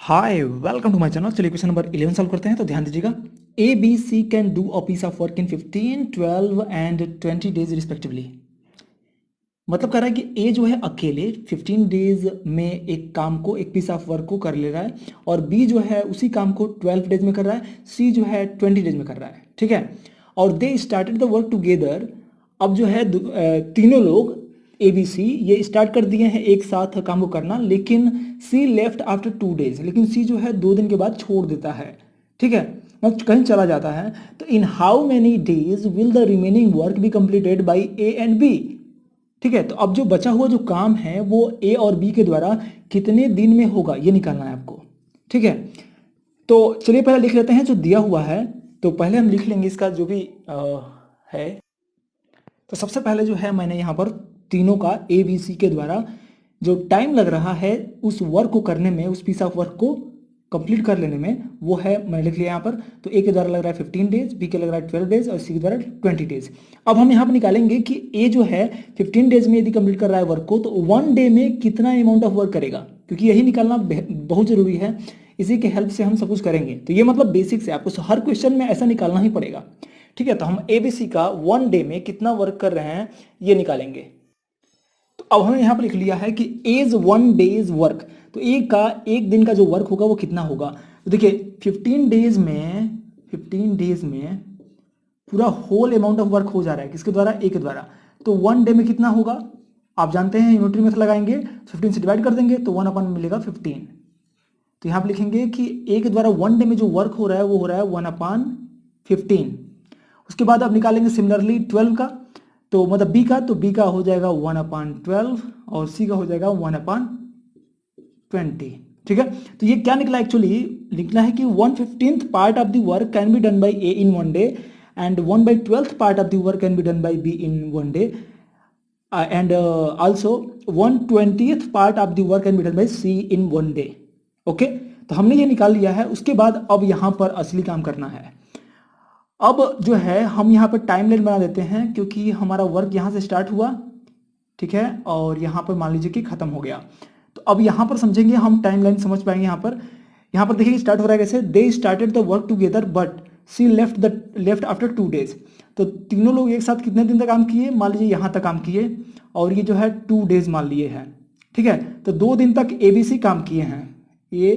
Hi welcome to my channel. चलिए question number 11 solve करते हैं। तो ध्यान दीजिएगा, A B C can do a piece of work in 15, 12 and 20 days respectively. मतलब कह रहा है कि ए जो है अकेले 15 डेज में एक काम को, एक पीस ऑफ वर्क को कर ले रहा है, और बी जो है उसी काम को 12 डेज में कर रहा है, सी जो है 20 डेज में कर रहा है। ठीक है, और दे स्टार्टेड द वर्क टुगेदर। अब जो है तीनों लोग ए बी सी ये स्टार्ट कर दिए हैं एक साथ काम को करना, लेकिन सी लेफ्ट आफ्टर 2 डेज, लेकिन सी जो है 2 दिन के बाद छोड़ देता है। ठीक है, मतलब कहीं चला जाता है। तो in how many days will the remaining work be completed by A and B. ठीक है, तो अब जो बचा हुआ जो काम है वो ए और बी के द्वारा कितने दिन में होगा ये निकालना है आपको। ठीक है, तो चलिए पहले लिख लेते हैं जो दिया हुआ है। तो पहले हम लिख लेंगे इसका जो भी है। तो सबसे पहले जो है मैंने यहाँ पर तीनों का ए बी सी के द्वारा जो टाइम लग रहा है उस वर्क को करने में, उस पीस ऑफ वर्क को कंप्लीट कर लेने में, वो है मैंने लिख लिया यहाँ पर। तो ए के द्वारा लग रहा है 15 डेज, बी के लग रहा है 12 डेज और सी के द्वारा 20 डेज। अब हम यहाँ पर निकालेंगे कि ए जो है 15 डेज में यदि कंप्लीट कर रहा है वर्क को, तो 1 डे में कितना अमाउंट ऑफ वर्क करेगा, क्योंकि यही निकालना बहुत जरूरी है। इसी के हेल्प से हम सब कुछ करेंगे। तो ये मतलब बेसिक से आपको हर क्वेश्चन में ऐसा निकालना ही पड़ेगा। ठीक है, तो हम एबीसी का 1 डे में कितना वर्क कर रहे हैं ये निकालेंगे। तो अब हमने यहां पर लिख लिया है कि एज 1 डेज वर्क, तो ए का एक दिन का जो वर्क होगा वो कितना होगा। तो देखिए 15 डेज में पूरा होल अमाउंट ऑफ वर्क हो जा रहा है, किसके द्वारा, ए के द्वारा। तो 1 डे में कितना होगा आप जानते हैं, यूनिटरी मेथड लगाएंगे, 15 से डिवाइड कर देंगे तो 1 अपन मिलेगा 15। तो यहां पर लिखेंगे कि ए के द्वारा 1 डे में जो वर्क हो रहा है वो हो रहा है 1/15। उसके बाद अब निकालेंगे सिमिलरली 12 का, तो मतलब बी का, तो बी का हो जाएगा 1/12 और सी का हो जाएगा 1/20। ठीक है, तो ये क्या निकला, एक्चुअली लिखना है कि 1/15 part of the work can be done by A in 1 day and 1/12 part of the work can be done by B in 1 day and also 1/20 part of the work can be done by C in 1 day. Okay, तो हमने ये निकाल लिया है। उसके बाद अब यहां पर असली काम करना है। अब जो है हम यहाँ पर टाइम लाइन बना देते हैं, क्योंकि हमारा वर्क यहाँ से स्टार्ट हुआ, ठीक है, और यहाँ पर मान लीजिए कि खत्म हो गया। तो अब यहाँ पर समझेंगे हम, टाइम लाइन समझ पाएंगे। यहाँ पर देखिए स्टार्ट हो रहा है कैसे, they started the work together but C left after 2 days. तो तीनों लोग एक साथ कितने दिन तक काम किए, मान लीजिए यहाँ तक काम किए, और ये जो है 2 डेज मान लिए हैं। ठीक है, तो 2 दिन तक ए बी सी काम किए हैं, ए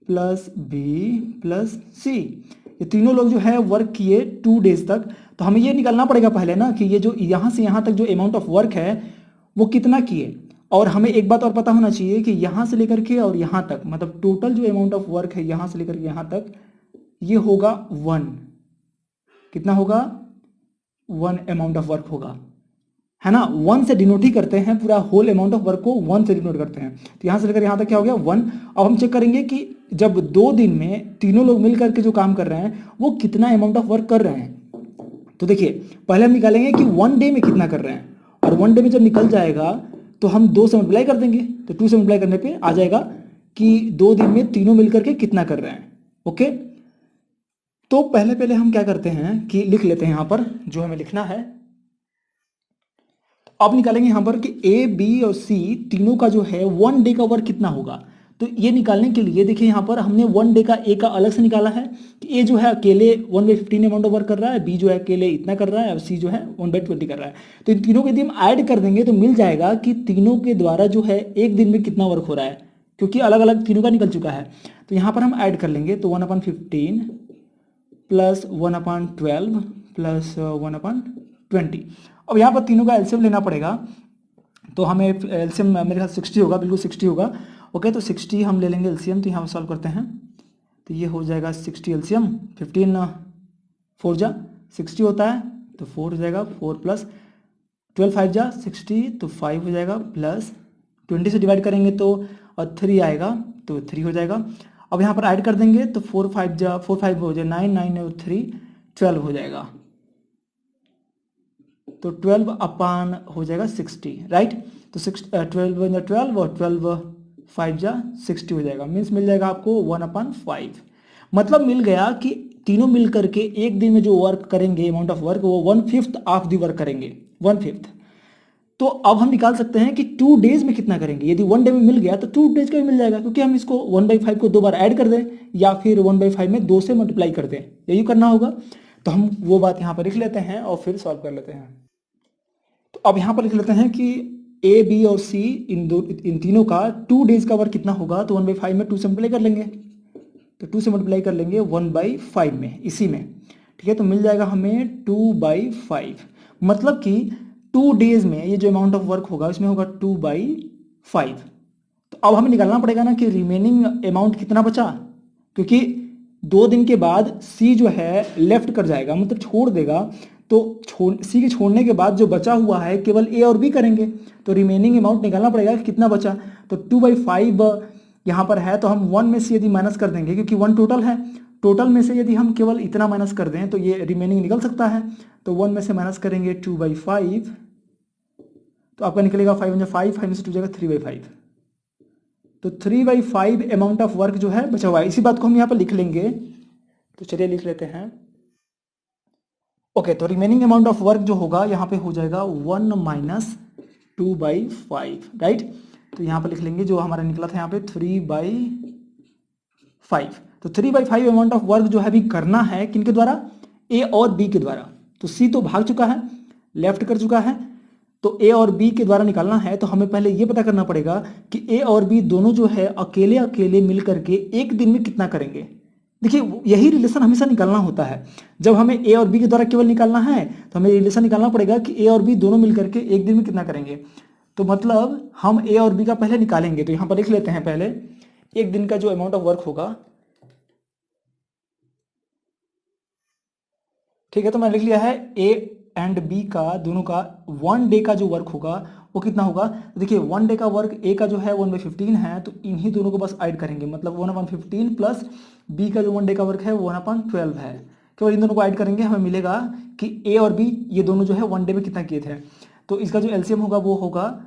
प्लस बी प्लस सी, ये तीनों लोग जो है वर्क किए 2 डेज तक। तो हमें ये निकालना पड़ेगा पहले ना कि ये जो यहाँ से यहाँ तक जो अमाउंट ऑफ वर्क है वो कितना किए। और हमें एक बात और पता होना चाहिए कि यहाँ से लेकर के और यहाँ तक, मतलब टोटल जो अमाउंट ऑफ वर्क है यहाँ से लेकर के यहाँ तक, ये होगा 1। कितना होगा, 1 अमाउंट ऑफ वर्क होगा, है ना। 1 से डिनोट ही करते हैं, पूरा होल अमाउंट ऑफ वर्क को 1 से डिनोट करते हैं। तो यहाँ से लेकर यहाँ तक क्या हो गया, 1। अब हम चेक करेंगे कि जब 2 दिन में तीनों लोग मिल करके जो काम कर रहे हैं वो कितना अमाउंट ऑफ वर्क कर रहे हैं। तो देखिए पहले हम निकालेंगे कि 1 डे में कितना कर रहे हैं, और 1 डे में जब निकल जाएगा तो हम 2 से मल्टीप्लाई कर देंगे। तो 2 से मल्टीप्लाई करने पे आ जाएगा कि 2 दिन में तीनों मिल करके कितना कर रहे हैं। ओके, तो पहले हम क्या करते हैं कि लिख लेते हैं यहाँ पर जो हमें लिखना है। अब निकालेंगे यहाँ पर कि ए बी और सी तीनों का जो है 1 डे का वर्क कितना होगा। तो ये निकालने के लिए देखिए यहाँ पर हमने 1 डे का ए का अलग से निकाला है कि ए जो है अकेले 1/15 अमाउंट ऑफ वर्क कर रहा है, बी जो है अकेले इतना कर रहा है, और सी जो है 1/20 कर रहा है। तो इन तीनों के यदि हम ऐड कर देंगे तो मिल जाएगा कि तीनों के द्वारा जो है एक दिन में कितना वर्क हो रहा है, क्योंकि अलग अलग तीनों का निकल चुका है। तो यहाँ पर हम ऐड कर लेंगे, तो 1/15 प्लस 1/12 प्लस 1/20। अब यहाँ पर तीनों का एलसीएम लेना पड़ेगा, तो हमें एलसीएम मेरे ख्याल 60 होगा, बिल्कुल 60 होगा। ओके, तो 60 हम ले लेंगे एलसीएम। तो यहाँ पर सॉल्व करते हैं तो ये हो जाएगा 60 एलसीएम, 15 4 जा 60 होता है, तो 4 हो जाएगा, 4 प्लस 12 5 जा 60, तो 5 हो जाएगा, प्लस 20 से डिवाइड करेंगे तो और 3 आएगा, तो 3 हो जाएगा। अब यहाँ पर ऐड कर देंगे तो 4 5 हो जाए 9, 9 और 3 12 हो जाएगा, तो 12 हो जाएगा 60, राइट। तो 12 और 12 5 जा 60 हो जाएगा, मीन्स मिल जाएगा आपको 1/5। मतलब मिल गया कि तीनों मिल करके एक दिन में जो वर्क करेंगे, अमाउंट ऑफ वर्क, वो 1/5 ऑफ द वर्क करेंगे, 1/5। तो अब हम निकाल सकते हैं कि 2 डेज में कितना करेंगे। यदि 1 डे में मिल गया तो 2 डेज का भी मिल जाएगा, क्योंकि हम इसको 1/5 को 2 बार ऐड कर दें या फिर 1/5 में 2 से मल्टीप्लाई कर दें, यही करना होगा। तो हम वो बात यहाँ पर लिख लेते हैं और फिर सॉल्व कर लेते हैं। तो अब यहाँ पर लिख लेते हैं कि ए, बी और सी इन तीनों का 2 डेज का वर्क कितना होगा। तो 1/5 में 2 से मल्टीप्लाई कर लेंगे, तो 2 से मल्टीप्लाई कर लेंगे 1/5 में, इसी में, ठीक है। तो मिल जाएगा हमें 2/5, मतलब कि 2 डेज में ये जो अमाउंट ऑफ वर्क होगा इसमें होगा 2/5। तो अब हमें निकालना पड़ेगा ना कि रिमेनिंग अमाउंट कितना बचा, क्योंकि 2 दिन के बाद सी जो है लेफ्ट कर जाएगा, मतलब छोड़ देगा। तो सी के छोड़ने के बाद जो बचा हुआ है केवल ए और बी करेंगे, तो रिमेनिंग अमाउंट निकालना पड़ेगा कि कितना बचा। तो 2/5 यहाँ पर है, तो हम 1 में से यदि माइनस कर देंगे, क्योंकि 1 टोटल है, टोटल में से यदि हम केवल इतना माइनस कर दें तो ये रिमेनिंग निकल सकता है। तो 1 में से माइनस करेंगे 2/5, तो आपका निकलेगा 5 5 में से 2 जाएगा 3/5। तो 3/5 अमाउंट ऑफ वर्क जो है बचा हुआ है। इसी बात को हम यहाँ पर लिख लेंगे, तो चलिए लिख लेते हैं। ओके, तो रिमेनिंग अमाउंट ऑफ वर्क जो होगा यहाँ पे हो जाएगा 1 माइनस 2/5, राइट। तो यहाँ पर लिख लेंगे जो हमारा निकला था यहाँ पे 3/5। तो 3/5 अमाउंट ऑफ वर्क जो है भी करना है किनके द्वारा, ए और बी के द्वारा। तो सी तो भाग चुका है, लेफ्ट कर चुका है, तो ए और बी के द्वारा निकालना है। तो हमें पहले ये पता करना पड़ेगा कि ए और बी दोनों जो है अकेले अकेले मिल करके एक दिन में कितना करेंगे। देखिए यही रिलेशन हमेशा निकालना होता है। जब हमें ए और बी के द्वारा केवल निकालना है तो हमें रिलेशन निकालना पड़ेगा कि ए और बी दोनों मिल करके एक दिन में कितना करेंगे। तो मतलब हम ए और बी का पहले निकालेंगे, तो यहाँ पर लिख लेते हैं पहले एक दिन का जो अमाउंट ऑफ वर्क होगा, ठीक है। तो मैंने लिख लिया है ए एंड बी का दोनों का 1 डे का जो वर्क होगा वो कितना होगा। देखिए 1 डे का वर्क ए का जो है 1/15 है, तो इन्हीं दोनों को बस ऐड करेंगे, मतलब 1/15 प्लस बी का जो 1 डे का वर्क है वो 1/12 है। केवल इन दोनों को ऐड करेंगे, हमें मिलेगा कि ए और बी ये दोनों जो है 1 डे में कितना किए थे। तो इसका जो एलसीएम होगा वो होगा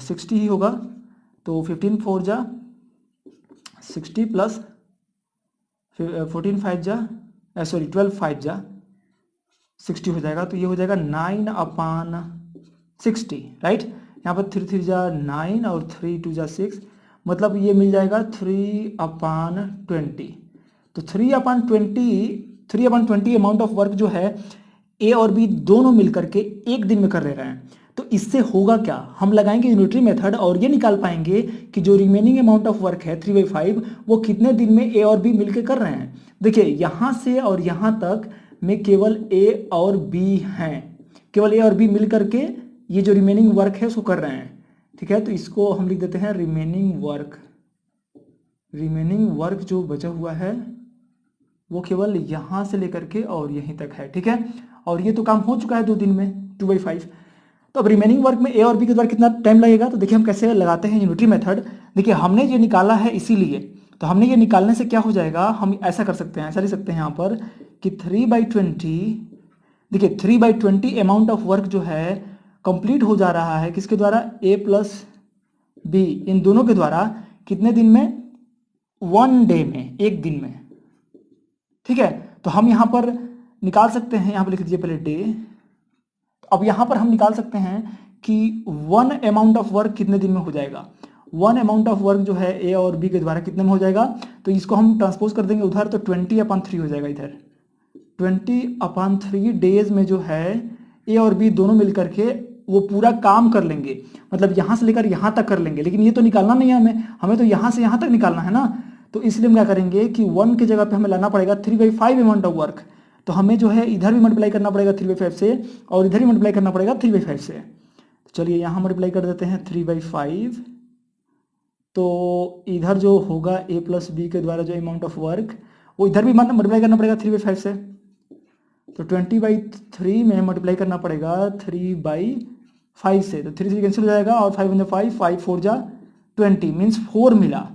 60 ही होगा। तो 15 4 जा 60 प्लस 14 5 जा 12 5 जा 60 हो जाएगा। तो ये हो जाएगा 9/60, राइट। यहाँ पर 3 3 जा 9 और 3 2 जा 6, मतलब ये मिल जाएगा 3/20। तो 3/20 अमाउंट ऑफ वर्क जो है ए और बी दोनों मिलकर के एक दिन में कर ले रहे हैं। तो इससे होगा क्या, हम लगाएंगे यूनिटरी मेथड और ये निकाल पाएंगे कि जो रिमेनिंग अमाउंट ऑफ वर्क है 3/5 वो कितने दिन में ए और बी मिलकर कर रहे हैं। देखिए यहाँ से और यहाँ तक में केवल ए और बी हैं, केवल ए और बी मिल करके ये जो रिमेनिंग वर्क है उसको कर रहे हैं, ठीक है। तो इसको हम लिख देते हैं रिमेनिंग वर्क। रिमेनिंग वर्क जो बचा हुआ है वो केवल यहाँ से लेकर के और यहीं तक है, ठीक है। और ये तो काम हो चुका है 2 दिन में 2/5। तो अब रिमेनिंग वर्क में ए और बी के द्वारा कितना टाइम लगेगा, तो देखिए हम कैसे लगाते हैं यूनिटरी मेथड। देखिए हमने ये निकाला है इसीलिए, तो हमने ये निकालने से क्या हो जाएगा, हम ऐसा कर सकते हैं, ऐसा लिख सकते हैं यहाँ पर कि 3/20, देखिए 3/20 अमाउंट ऑफ वर्क जो है कंप्लीट हो जा रहा है किसके द्वारा, ए प्लस बी इन दोनों के द्वारा कितने दिन में, 1 डे में, एक दिन में, ठीक है। तो हम यहाँ पर निकाल सकते हैं, यहाँ पर लिख दीजिए पहले डे। अब यहाँ पर हम निकाल सकते हैं कि 1 अमाउंट ऑफ वर्क कितने दिन में हो जाएगा। 1 अमाउंट ऑफ वर्क जो है ए और बी के द्वारा कितने में हो जाएगा, तो इसको हम ट्रांसपोज कर देंगे उधर, तो 20/3 हो जाएगा इधर। 20/3 डेज में जो है ए और बी दोनों मिलकर के वो पूरा काम कर लेंगे, मतलब यहाँ से लेकर यहाँ तक कर लेंगे। लेकिन ये तो निकालना नहीं है हमें तो यहाँ से यहाँ तक निकालना है ना। तो इसलिए हम क्या करेंगे कि 1 की जगह पे हमें लाना पड़ेगा 3/5 अमाउंट ऑफ वर्क। तो हमें जो है इधर भी मल्टीप्लाई करना पड़ेगा 3/5 से और इधर भी मल्टीप्लाई करना पड़ेगा 3/5 से। तो चलिए यहाँ मल्टीप्लाई कर देते हैं 3/5। तो इधर जो होगा ए प्लस बी के द्वारा जो अमाउंट ऑफ वर्क वो इधर भी मल्टीप्लाई करना पड़ेगा 3/5 से। तो 20/3 में मल्टीप्लाई करना पड़ेगा 3/5 से। तो 3 से कैंसिल हो जाएगा और 5 5 4 जा 20 मीन्स 4 मिला,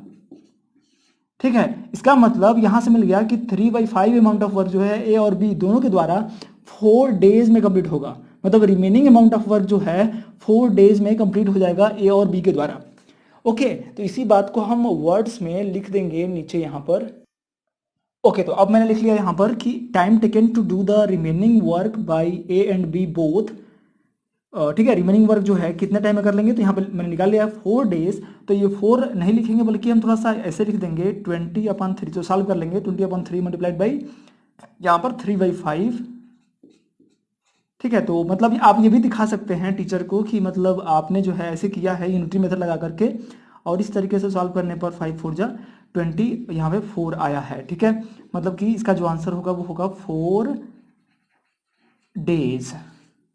ठीक है। इसका मतलब यहां से मिल गया कि 3/5 अमाउंट ऑफ वर्क जो है ए और बी दोनों के द्वारा 4 डेज में कंप्लीट होगा, मतलब रिमेनिंग अमाउंट ऑफ वर्क जो है 4 डेज में कंप्लीट हो जाएगा ए और बी के द्वारा। ओके, तो इसी बात को हम वर्ड्स में लिख देंगे नीचे यहाँ पर। ओके, तो अब मैंने लिख लिया यहाँ पर कि time taken to do the remaining work by A and B both ठीक है, रिमेनिंग वर्क जो है कितने टाइम में कर लेंगे, तो यहाँ पर मैंने निकाल लिया 4 डेज, तो ये 4 नहीं लिखेंगे बल्कि हम थोड़ा सा ऐसे लिख देंगे 20/3, तो सॉल्व कर लेंगे 20/3 मल्टीप्लाइड बाई यहाँ पर 3/5। ठीक है, तो मतलब आप ये भी दिखा सकते हैं टीचर को कि मतलब आपने जो है ऐसे किया है यूनिटरी मेथड लगा करके, और इस तरीके से सॉल्व करने पर 5 4 जा 20 यहाँ पे 4 आया है। ठीक है, मतलब कि इसका जो आंसर होगा वो होगा 4 डेज,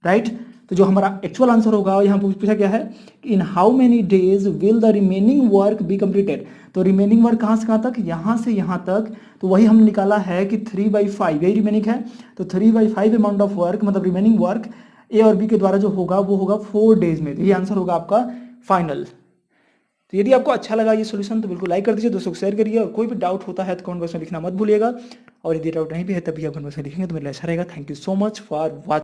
राइट। तो जो हमारा एक्चुअल आंसर होगा, यहाँ पूछा गया है इन how many days will the remaining work be completed, तो रिमेनिंग वर्क कहाँ से कहाँ तक, यहाँ से यहाँ तक, तो वही हमने निकाला है कि 3/5 यही रिमेनिंग है, तो 3/5 अमाउंट ऑफ वर्क मतलब रिमेनिंग वर्क ए और बी के द्वारा जो होगा वो होगा 4 डेज में, तो ये आंसर होगा आपका फाइनल। तो यदि आपको अच्छा लगा ये सॉल्यूशन तो बिल्कुल लाइक कर दीजिए, दोस्तों को शेयर करिए, और कोई भी डाउट होता है तो कमेंट बॉक्स में लिखना मत भूलिएगा, और यदि डाउट नहीं भी है तभी आप कमेंट बॉक्स में लिखेंगे तो मेरे लिए अच्छा रहेगा। Thank you so much for watching.